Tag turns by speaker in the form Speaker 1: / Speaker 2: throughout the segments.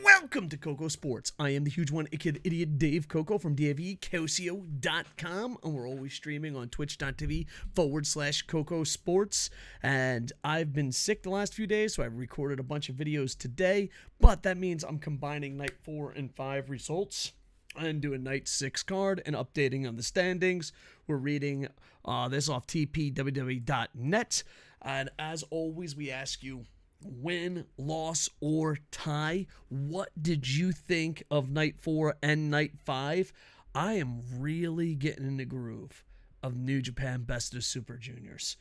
Speaker 1: Welcome to KocoSports. I am the huge one, idiot Dave Koco from DaveKoco.com, and we're always streaming on twitch.tv/KocoSports. And I've been sick the last few days, so I've recorded a bunch of videos today, but that means I'm combining night 4 and 5 results and doing night 6 card and updating on the standings. We're reading this off tpww.net, and as always, we ask you, win, loss, or tie, what did you think of night 4 and night 5? I am really getting in the groove of New Japan Best of Super Juniors.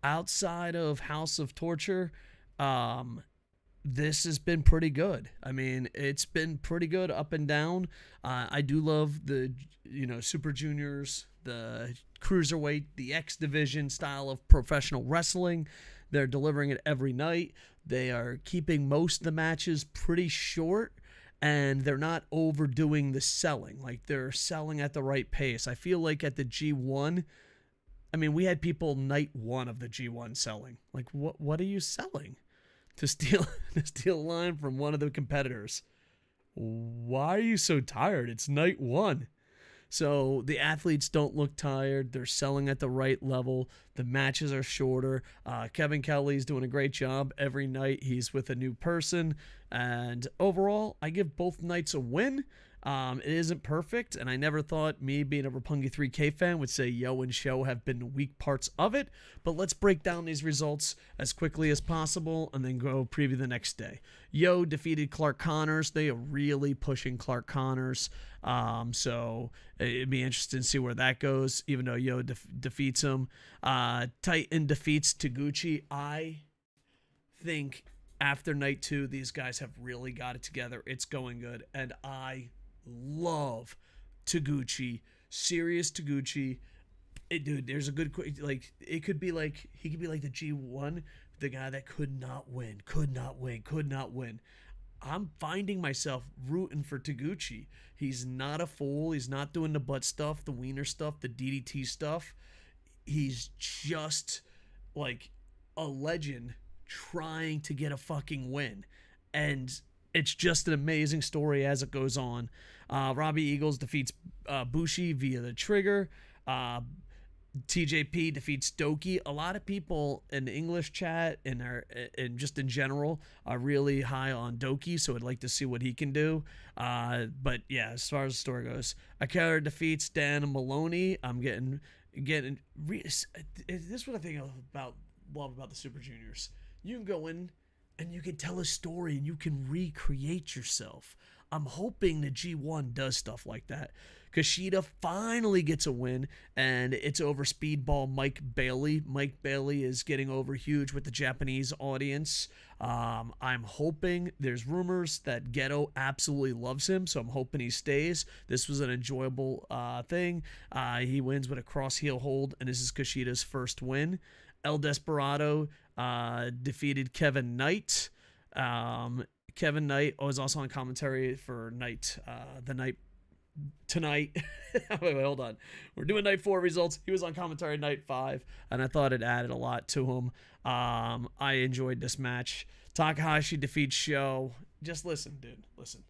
Speaker 1: Outside of House of Torture, this has been pretty good. I mean, it's been pretty good up and down. I do love the, Super Juniors, the Cruiserweight, the X Division style of professional wrestling. They're delivering it every night. They are keeping most of the matches pretty short, and they're not overdoing the selling. Like, they're selling at the right pace. I feel like at the G1, we had people night 1 of the G1 selling. Like, what are you selling? To steal a line from one of the competitors. Why are you so tired? It's night 1. So the athletes don't look tired. They're selling at the right level. The matches are shorter. Kevin Kelly's doing a great job. Every night he's with a new person. And overall, I give both nights a win. It isn't perfect, and I never thought me being a Roppongi 3K fan would say Yo and Show have been weak parts of it. But let's break down these results as quickly as possible and then go preview the next day. Yo defeated Clark Connors. They are really pushing Clark Connors. So it'd be interesting to see where that goes, even though Yo defeats him. Titan defeats Taguchi. I think after night 2, these guys have really got it together. It's going good, and I love Taguchi. Serious Taguchi. Dude, there's a good, he could be like the G1, the guy that could not win. I'm finding myself rooting for Taguchi. He's not a fool. He's not doing the butt stuff, the wiener stuff, the DDT stuff. He's just like a legend trying to get a fucking win. And it's just an amazing story as it goes on. Robbie Eagles defeats Bushi via the trigger. TJP defeats Doki. A lot of people in the English chat and just in general are really high on Doki, so I'd like to see what he can do. But yeah, as far as the story goes, Akira defeats Dan Maloney. I'm getting this is what I think love about the Super Juniors. You can go in and you can tell a story and you can recreate yourself. I'm hoping the G1 does stuff like that. Kushida finally gets a win, and it's over Speedball Mike Bailey. Mike Bailey is getting over huge with the Japanese audience. I'm hoping, there's rumors that Geto absolutely loves him, so I'm hoping he stays. This was an enjoyable thing. He wins with a cross heel hold, and this is Kushida's first win. El Desperado defeated Kevin Knight. Kevin Knight was also on commentary for the night tonight. wait, hold on. We're doing night 4 results. He was on commentary night 5, and I thought it added a lot to him. I enjoyed this match. Takahashi defeats Sho. Just listen, dude. Listen.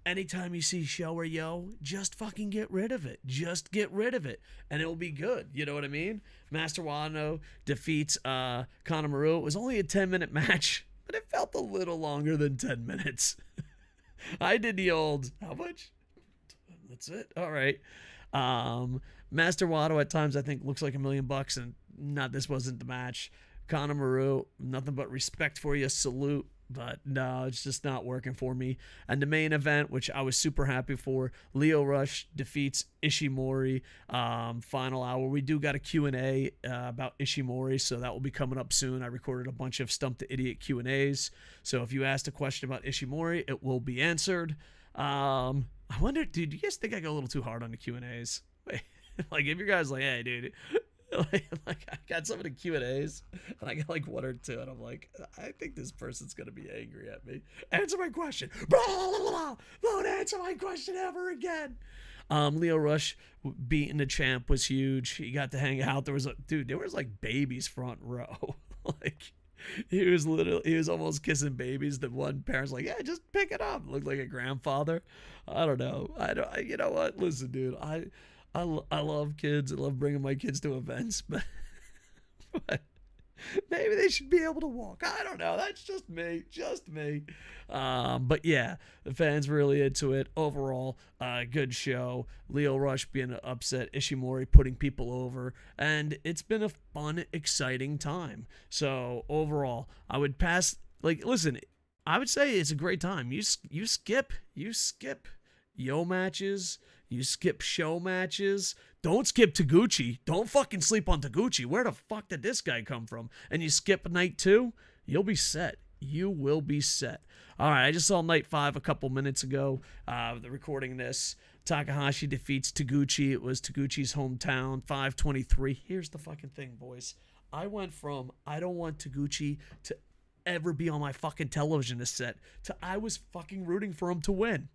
Speaker 1: Anytime you see Sho or Yo, just fucking get rid of it. Just get rid of it, and it'll be good. You know what I mean? Master Wano defeats Kanemaru. It was only a 10-minute match, but it felt a little longer than 10 minutes. I did the old, how much? That's it. All right. Master Wado at times I think looks like $1 million, and this wasn't the match. Kanemaru, nothing but respect for you. Salute. But no, it's just not working for me. And the main event, which I was super happy for, Leo Rush defeats Ishimori. Final hour. We do got a Q&A about Ishimori, so that will be coming up soon. I recorded a bunch of Stump the Idiot Q&As. So if you asked a question about Ishimori, it will be answered. I wonder, dude, do you guys think I go a little too hard on the Q&As? Wait, like, if you guys like, hey, dude, like I got some of the Q&As and I got like 1 or 2 and I'm like, I think this person's gonna be angry at me. Answer my question. Blah, blah, blah. Don't answer my question ever again. Leo Rush beating the champ was huge. He got to hang out. There was like babies front row. Like, He was almost kissing babies. The one parent's like, yeah, just pick it up. Looked like a grandfather. I don't know. You know what? Listen, dude, I love kids. I love bringing my kids to events, but maybe they should be able to walk. I don't know. That's just me. Just me. But yeah, the fans really into it. Overall, good show. Lio Rush being upset. Ishimori putting people over. And it's been a fun, exciting time. So overall, I would pass. Like, listen, I would say it's a great time. You skip yo matches. You skip show matches. Don't skip Taguchi. Don't fucking sleep on Taguchi. Where the fuck did this guy come from? And you skip night 2, you'll be set. You will be set. All right, I just saw night 5 a couple minutes ago. The recording this. Takahashi defeats Taguchi. It was Taguchi's hometown, 523. Here's the fucking thing, boys. I went from I don't want Taguchi to ever be on my fucking television set to I was fucking rooting for him to win.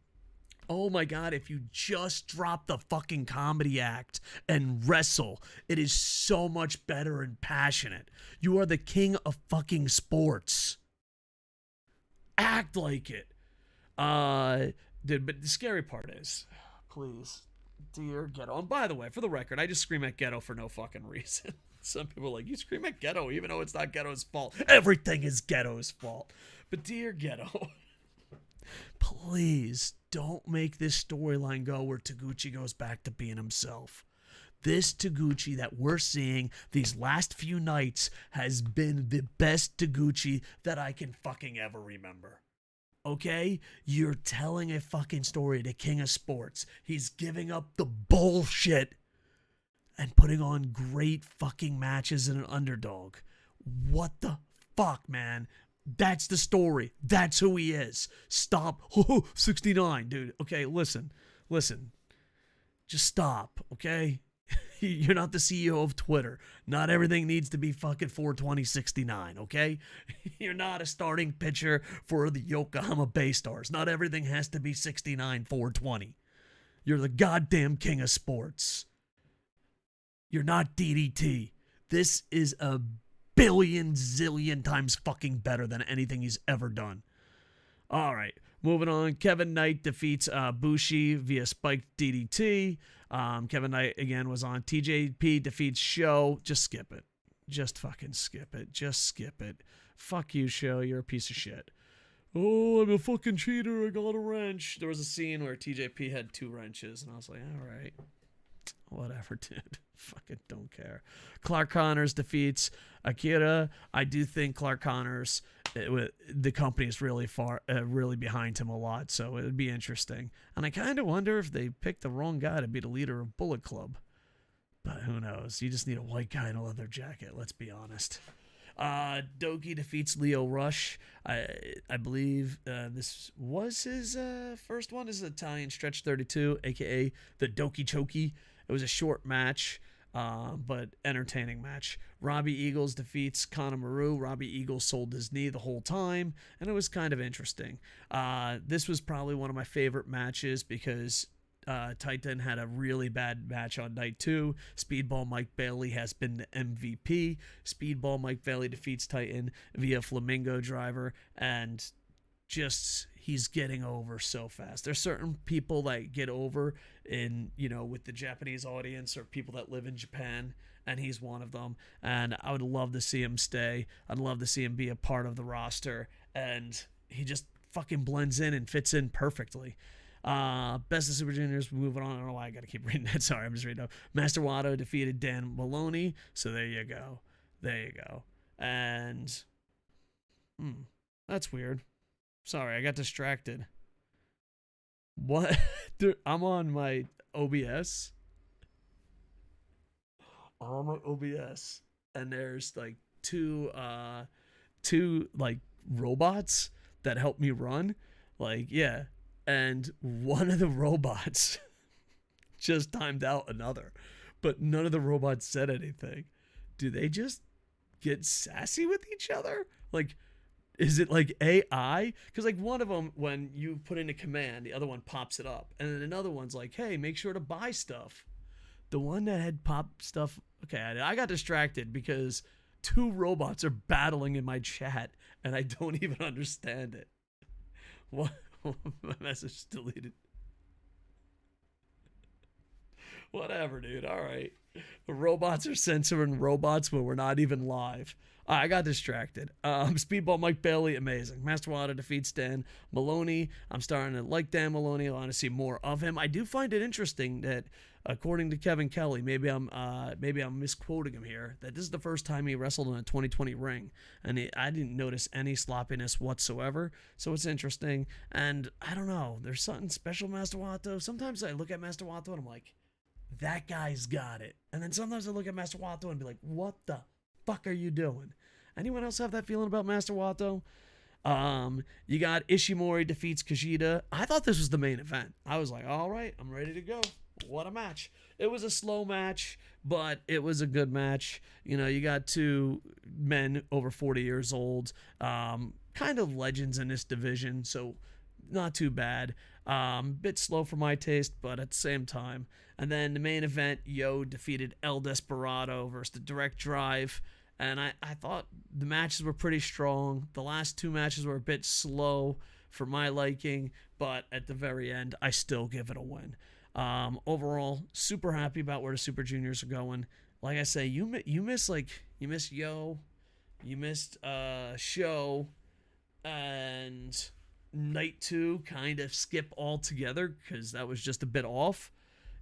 Speaker 1: Oh my God, if you just drop the fucking comedy act and wrestle, it is so much better and passionate. You are the king of fucking sports. Act like it. Dude, but the scary part is, please, dear Ghetto. And by the way, for the record, I just scream at Ghetto for no fucking reason. Some people are like, you scream at Ghetto even though it's not Ghetto's fault. Everything is Ghetto's fault. But dear Ghetto, please don't make this storyline go where Taguchi goes back to being himself. This Taguchi that we're seeing these last few nights has been the best Taguchi that I can fucking ever remember. Okay? You're telling a fucking story to King of Sports. He's giving up the bullshit and putting on great fucking matches in an underdog. What the fuck, man? That's the story. That's who he is. Stop. 69, dude. Okay, listen. Just stop, okay? You're not the CEO of Twitter. Not everything needs to be fucking 420-69, okay? You're not a starting pitcher for the Yokohama Bay Stars. Not everything has to be 69-420. You're the goddamn king of sports. You're not DDT. This is a billion zillion times fucking better than anything he's ever done. All right, moving on. Kevin Knight defeats Bushi via spiked DDT. Kevin Knight again was on. TJP defeats Sho. Just skip it. Just fucking skip it. Just skip it. Fuck you, Sho. You're a piece of shit. Oh, I'm a fucking cheater. I got a wrench. There was a scene where TJP had 2 wrenches, and I was like, all right. Whatever, dude. Fucking don't care. Clark Connors defeats Akira. I do think Clark Connors, the company is really really behind him a lot, so it would be interesting. And I kind of wonder if they picked the wrong guy to be the leader of Bullet Club. But who knows? You just need a white guy in a leather jacket, let's be honest. Doki defeats Lio Rush. I believe this was his first one. This is Italian Stretch 32, a.k.a. the Doki Choki. It was a short match, but entertaining match. Robbie Eagles defeats Kanemaru. Robbie Eagles sold his knee the whole time, and it was kind of interesting. This was probably one of my favorite matches because Titan had a really bad match on night 2. Speedball Mike Bailey has been the MVP. Speedball Mike Bailey defeats Titan via Flamingo Driver, and just he's getting over so fast. There's certain people that get over with the Japanese audience or people that live in Japan, and he's one of them. And I would love to see him stay. I'd love to see him be a part of the roster, and he just fucking blends in and fits in perfectly. Best of Super Juniors, moving on. I don't know why I gotta keep reading that. Sorry, I'm just reading up. Master Wato defeated Dan Maloney. So there you go. And that's weird. Sorry, I got distracted. What? Dude, I'm on my OBS. And there's like two like robots that help me run. Like, yeah. And one of the robots just timed out another, but none of the robots said anything. Do they just get sassy with each other? Like, is it like AI? Because like one of them, when you put in a command, the other one pops it up. And then another one's like, hey, make sure to buy stuff. The one that had pop stuff. Okay, I got distracted because 2 robots are battling in my chat, and I don't even understand it. What? My message is deleted. Whatever, dude. All right. The robots are censoring robots when we're not even live. I got distracted. Speedball Mike Bailey, amazing. Master Water defeats Dan Maloney. I'm starting to like Dan Maloney. I want to see more of him. I do find it interesting that, according to Kevin Kelly, maybe I'm misquoting him here, that this is the first time he wrestled in a 2020 ring, and I didn't notice any sloppiness whatsoever. So it's interesting, and I don't know. There's something special, Master Wato. Sometimes I look at Master Wato and I'm like, that guy's got it. And then sometimes I look at Master Wato and be like, what the fuck are you doing? Anyone else have that feeling about Master Wato? You got Ishimori defeats Kushida. I thought this was the main event. I was like, all right, I'm ready to go. What a match. It was a slow match, but it was a good match. You know, you got 2 men over 40 years old, kind of legends in this division, so not too bad. Bit slow for my taste, but at the same time. And then the main event, Yo defeated El Desperado versus the Direct Drive. And I thought the matches were pretty strong. The last 2 matches were a bit slow for my liking, but at the very end, I still give it a win. Overall, super happy about where the Super Juniors are going. Like I say, you miss Yo, you missed Show, and Night 2 kind of skip altogether because that was just a bit off.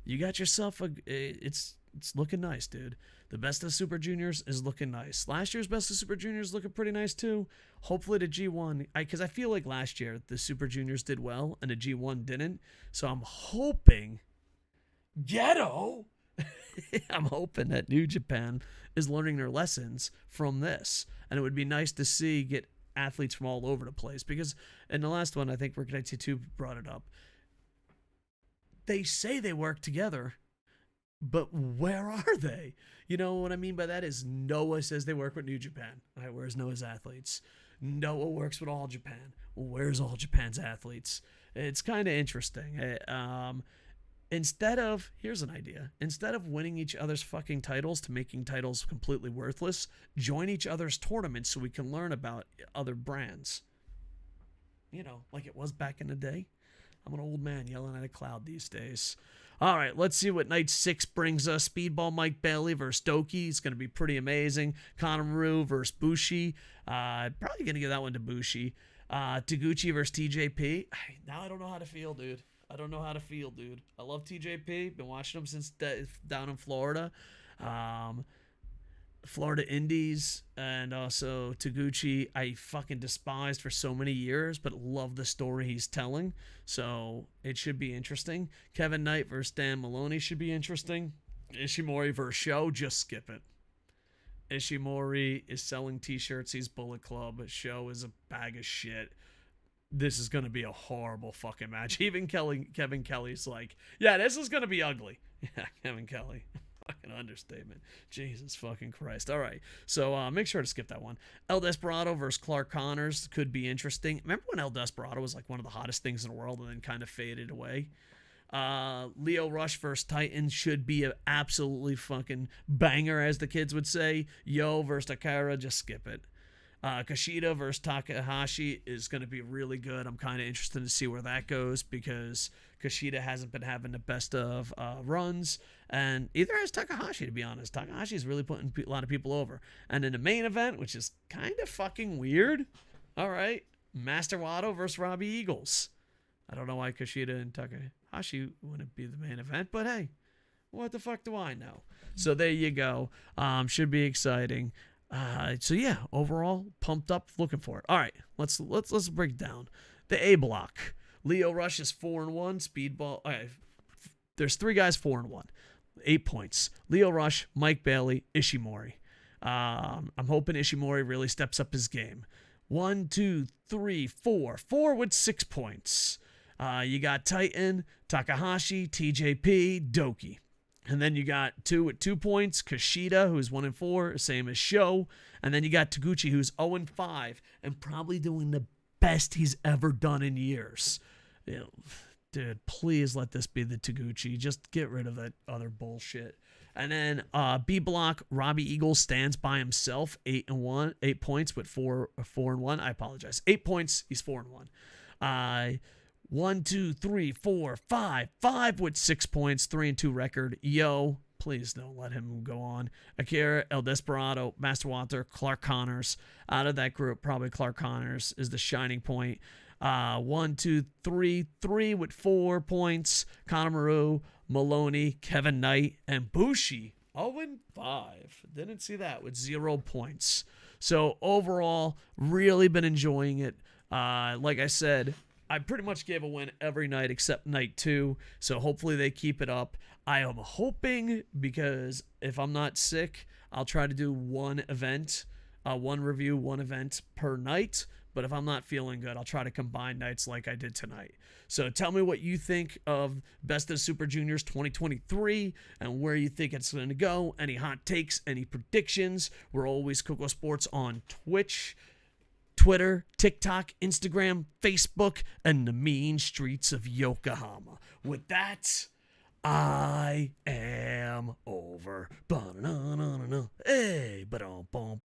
Speaker 1: You got yourself it's looking nice, dude. The best of Super Juniors is looking nice. Last year's best of Super Juniors looking pretty nice too. Hopefully the G1, because I feel like last year the Super Juniors did well and the G1 didn't. So I'm hoping Ghetto. I'm hoping that New Japan is learning their lessons from this, and it would be nice to get athletes from all over the place, because in the last one, I think Rick 92 brought it up. They say they work together, but where are they? You know what I mean by that is Noah says they work with New Japan. All right, where's Noah's athletes? Noah works with All Japan. Well, where's All Japan's athletes? It's kind of interesting. Here's an idea. Instead of winning each other's fucking titles to making titles completely worthless, join each other's tournaments so we can learn about other brands. You know, like it was back in the day. I'm an old man yelling at a cloud these days. All right, let's see what night 6 brings us. Speedball Mike Bailey versus Doki. It's going to be pretty amazing. Kanemaru versus Bushi. Probably going to give that one to Bushi. Taguchi versus TJP. Now I don't know how to feel, dude. I love TJP. Been watching him since down in Florida. Florida Indies, and also Taguchi I fucking despised for so many years, but love the story he's telling, so it should be interesting. Kevin Knight versus Dan Maloney should be interesting. Ishimori versus Show, just skip it. Ishimori is selling t-shirts, he's Bullet Club. Show is a bag of shit. This is going to be a horrible fucking match. Even Kevin Kelly's like, yeah, this is going to be ugly. Yeah, Kevin Kelly. Fucking understatement. Jesus fucking Christ. All right. So make sure to skip that one. El Desperado versus Clark Connors could be interesting. Remember when El Desperado was like one of the hottest things in the world and then kind of faded away? Leo Rush versus Titan should be an absolutely fucking banger, as the kids would say. Yo versus Takara, just skip it. Kushida versus Takahashi is going to be really good. I'm kind of interested to see where that goes, because Kushida hasn't been having the best of runs, and either has Takahashi, to be honest. Takahashi's really putting a lot of people over. And in the main event, which is kind of fucking weird, all right, Master Wato versus Robbie Eagles. I don't know why Kushida and Takahashi wouldn't be the main event, but hey, what the fuck do I know? So there you go. Should be exciting. So yeah, overall pumped up, looking for it. All right, let's break down the A block. Leo Rush is 4-1. Speedball. There's 3 guys 4-1, 8 points. Leo Rush, Mike Bailey, Ishimori. I'm hoping Ishimori really steps up his game. 1, 2, 3, 4. 4 with 6 points. You got Titan, Takahashi, TJP, Doki. And then you got 2 with 2 points, Kushida, who's 1-4, same as Show. And then you got Taguchi, who's 0-5, and probably doing the best he's ever done in years. You know, dude, please let this be the Taguchi. Just get rid of that other bullshit. And then B block, Robbie Eagle stands by himself, 8-1, 8 points with 4-1. I apologize. 8 points. He's 4-1. 1, 2, 3, 4, 5. 5 with 6 points, 3-2 record. Yo, please don't let him go on. Akira, El Desperado, Master Walter, Clark Connors. Out of that group, probably Clark Connors is the shining point. 1, 2, 3, 3 with 4 points. Connor Maru, Maloney, Kevin Knight, and Bushi. 0-5. Didn't see that with 0 points. So overall, really been enjoying it. Like I said, I pretty much gave a win every night except night 2. So hopefully they keep it up. I am hoping, because if I'm not sick, I'll try to do one event, one review, one event per night. But if I'm not feeling good, I'll try to combine nights like I did tonight. So tell me what you think of Best of Super Juniors 2023 and where you think it's going to go. Any hot takes, any predictions. We're always KocoSports on Twitch, Twitter, TikTok, Instagram, Facebook, and the mean streets of Yokohama. With that, I am over. Hey, ba-dum-bum.